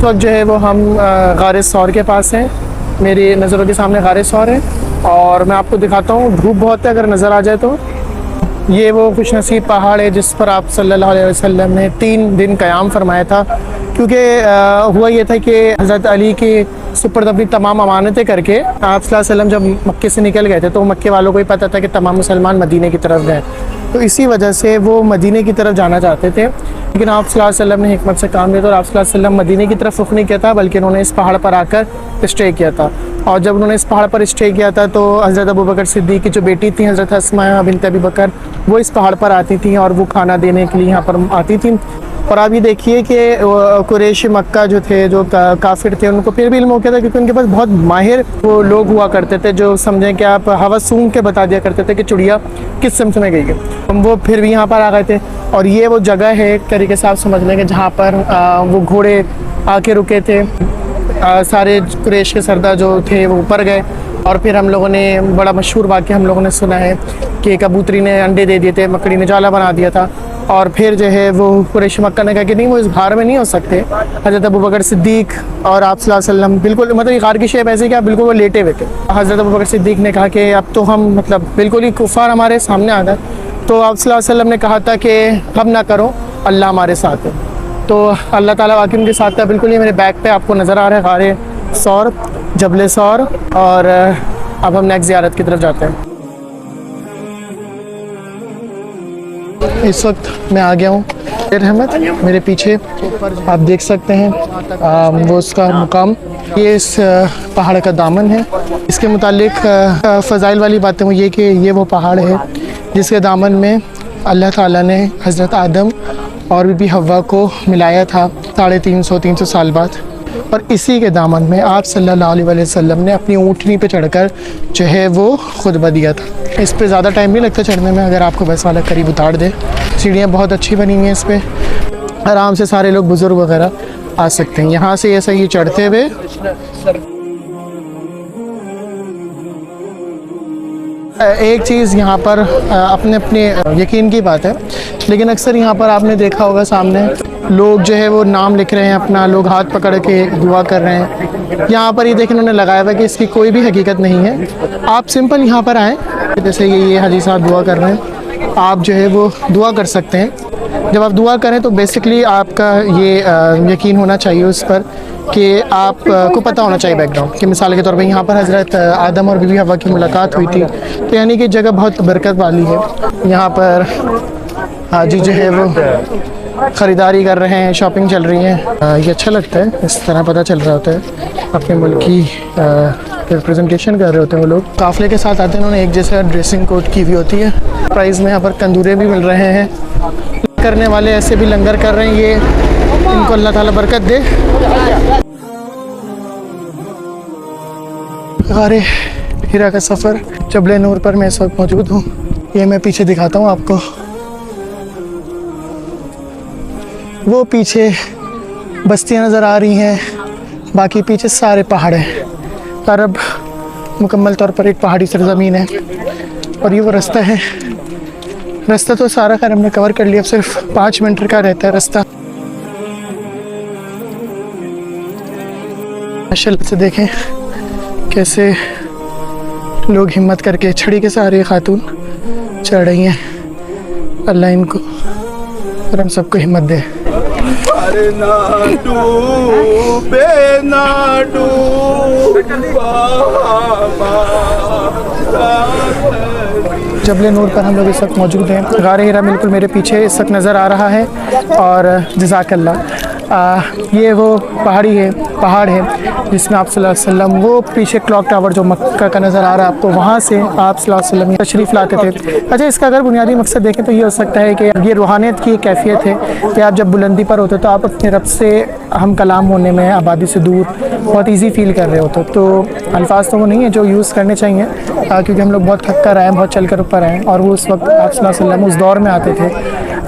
اس وقت جو ہے وہ ہم غار ثور کے پاس ہیں. میری نظروں کے سامنے غار ثور ہے اور میں آپ کو دکھاتا ہوں. دھوپ بہت ہے, اگر نظر آ جائے تو. یہ وہ خوش نصیب پہاڑ ہے جس پر آپ صلی اللہ علیہ وسلم نے 3 دن قیام فرمایا تھا, کیونکہ ہوا یہ تھا کہ حضرت علی کے سپرد اپنی تمام امانتیں کر کے آپ صلی اللہ علیہ وسلم جب مکے سے نکل گئے تھے تو مکے والوں کو ہی پتہ تھا کہ تمام مسلمان مدینے کی طرف گئے, تو اسی وجہ سے وہ مدینے کی طرف جانا چاہتے تھے. لیکن آپ صلی اللہ علیہ وسلم نے حکمت سے کام لیا تھا اور آپ صلی اللہ علیہ وسلم مدینے کی طرف رخ نہیں کیا تھا, بلکہ انہوں نے اس پہاڑ پر آ کر اسٹے کیا تھا. اور جب انہوں نے اس پہاڑ پر اسٹے کیا تھا تو حضرت ابوبکر صدیق کی جو بیٹی تھیں حضرت اسماء بنت ابی بکر, وہ اس پہاڑ پر آتی تھیں اور وہ کھانا دینے کے لیے یہاں پر آتی تھیں. اور آپ یہ دیکھیے کہ قریش مکہ جو تھے, جو کافر تھے, ان کو پھر بھی علم ہو گیا تھا, کیونکہ ان کے پاس بہت ماہر وہ لوگ ہوا کرتے تھے جو سمجھیں کہ آپ ہوا سونگ کے بتا دیا کرتے تھے کہ چڑیا کس سمت میں گئی ہے. وہ پھر بھی یہاں پر آ گئے تھے اور یہ وہ جگہ ہے ایک طریقے سے آپ سمجھ لیں کہ جہاں پر وہ گھوڑے آ کے رکے تھے. سارے قریش کے سردار جو تھے وہ اوپر گئے اور پھر ہم لوگوں نے بڑا مشہور واقعہ ہم لوگوں نے سنا ہے کہ کبوتری نے انڈے دے دیے تھے, مکڑی نے جالا بنا دیا تھا, اور پھر جو ہے وہ قریش مکہ نے کہا کہ نہیں وہ اس غار میں نہیں ہو سکتے. حضرت ابوبکر صدیق اور آپ صلی اللہ علیہ وسلم بالکل مطلب یہ غار کی شیپ ایسے کہ آپ بالکل وہ لیٹے ہوئے تھے. حضرت ابوبکر صدیق نے کہا کہ اب تو ہم مطلب بالکل ہی کفار ہمارے سامنے آ گئے, تو آپ صلی اللہ علیہ وسلم نے کہا تھا کہ غم نہ کرو, اللہ ہمارے ساتھ ہے. تو اللہ تعالیٰ واقعی ان کے ساتھ تھا. بالکل یہ میرے بیک پہ آپ کو نظر آ رہا ہے غار ثور, جبل ثور. اور اب ہم نیکسٹ زیارت کی طرف جاتے ہیں. اس وقت میں آ گیا ہوں رحمت, میرے پیچھے آپ دیکھ سکتے ہیں وہ اس کا مقام. یہ اس پہاڑ کا دامن ہے. اس کے متعلق فضائل والی باتیں وہ یہ کہ یہ وہ پہاڑ ہے جس کے دامن میں اللہ تعالیٰ نے حضرت آدم اور بی بی حوا کو ملایا تھا 350 سال بعد, اور اسی کے دامن میں آپ صلی اللہ علیہ وسلم نے اپنی اونٹنی پہ چڑھ کر جو ہے وہ خطبہ دیا تھا. اس پہ زیادہ ٹائم نہیں لگتا چڑھنے میں, اگر آپ کو بس والا قریب اتار دے. سیڑھیاں بہت اچھی بنی ہوئی ہیں, اس پہ آرام سے سارے لوگ بزرگ وغیرہ آ سکتے ہیں. یہاں سے ایسا یہ چڑھتے ہوئے ایک چیز یہاں پر اپنے یقین کی بات ہے, لیکن اکثر یہاں پر آپ نے دیکھا ہوگا سامنے لوگ جو ہے وہ نام لکھ رہے ہیں اپنا, لوگ ہاتھ پکڑ کے دعا کر رہے ہیں. یہاں پر یہ دیکھیں انہوں نے لگایا ہوا کہ اس کی کوئی بھی حقیقت نہیں ہے. آپ سمپل یہاں پر آئیں, جیسے یہ حاجی صاحب دعا کر رہے ہیں, آپ جو ہے وہ دعا کر سکتے ہیں. جب آپ دعا کریں تو بیسکلی آپ کا یہ یقین ہونا چاہیے اس پر کہ آپ کو پتہ ہونا چاہیے بیک گراؤنڈ, کہ مثال کے طور پہ یہاں پر حضرت آدم اور بی بی حوا کی ملاقات ہوئی تھی, تو یعنی کہ جگہ بہت برکت والی ہے. یہاں پر حاجی جو ہے وہ خریداری کر رہے ہیں, شاپنگ چل رہی ہے. یہ اچھا لگتا ہے, اس طرح پتہ چل رہا ہوتا ہے اپنے ملک کی ریپرزنٹیشن کر رہے ہوتے ہیں وہ لوگ. قافلے کے ساتھ آتے ہیں, انہوں نے ایک جیسا ڈریسنگ کوڈ کی ہوئی ہوتی ہے. پرائز میں یہاں پر تندورے بھی مل رہے ہیں, کرنے والے ایسے بھی لنگر کر رہے ہیں, یہ ان کو اللہ تعالیٰ برکت دے. غار ہرا کا سفر جبل نور پر میں اس وقت موجود ہوں. یہ میں پیچھے دکھاتا ہوں آپ کو, وہ پیچھے بستیاں نظر آ رہی ہیں, باقی پیچھے سارے پہاڑ ہیں. عرب مکمل طور پر ایک پہاڑی سرزمین ہے, اور یہ وہ رستہ ہے. رستہ تو سارا خیر ہم نے کور کر لیا, اب صرف 5 منٹ کا رہتا ہے رستہ. ماشاء اللہ سے دیکھیں کیسے لوگ ہمت کر کے چھڑی کے سہارے خاتون چڑھ رہی ہیں. اللہ ان کو اور ہم سب کو ہمت دے. جبل نور پر ہم لوگ اس وقت موجود ہیں. غار ہرا بالکل میرے پیچھے اس وقت نظر آ رہا ہے. اور جزاک اللہ, یہ وہ پہاڑ ہے جس میں آپ صلی اللہ علیہ وسلم وہ پیچھے کلاک ٹاور جو مکہ کا نظر آ رہا ہے آپ کو, وہاں سے آپ صلی اللہ علیہ وسلم تشریف لاتے تھے. اچھا, اس کا اگر بنیادی مقصد دیکھیں تو یہ ہو سکتا ہے کہ یہ روحانیت کی کیفیت ہے کہ آپ جب بلندی پر ہوتے تو آپ اپنے رب سے ہم کلام ہونے میں آبادی سے دور بہت ایزی فیل کر رہے ہوتے. تو الفاظ تو وہ نہیں ہیں جو یوز کرنے چاہیے, کیونکہ ہم لوگ بہت تھک کر آئے ہیں, بہت چل کر اوپر آئے ہیں, اور وہ اس وقت آپ صلی اللہ علیہ وسلم اس دور میں آتے تھے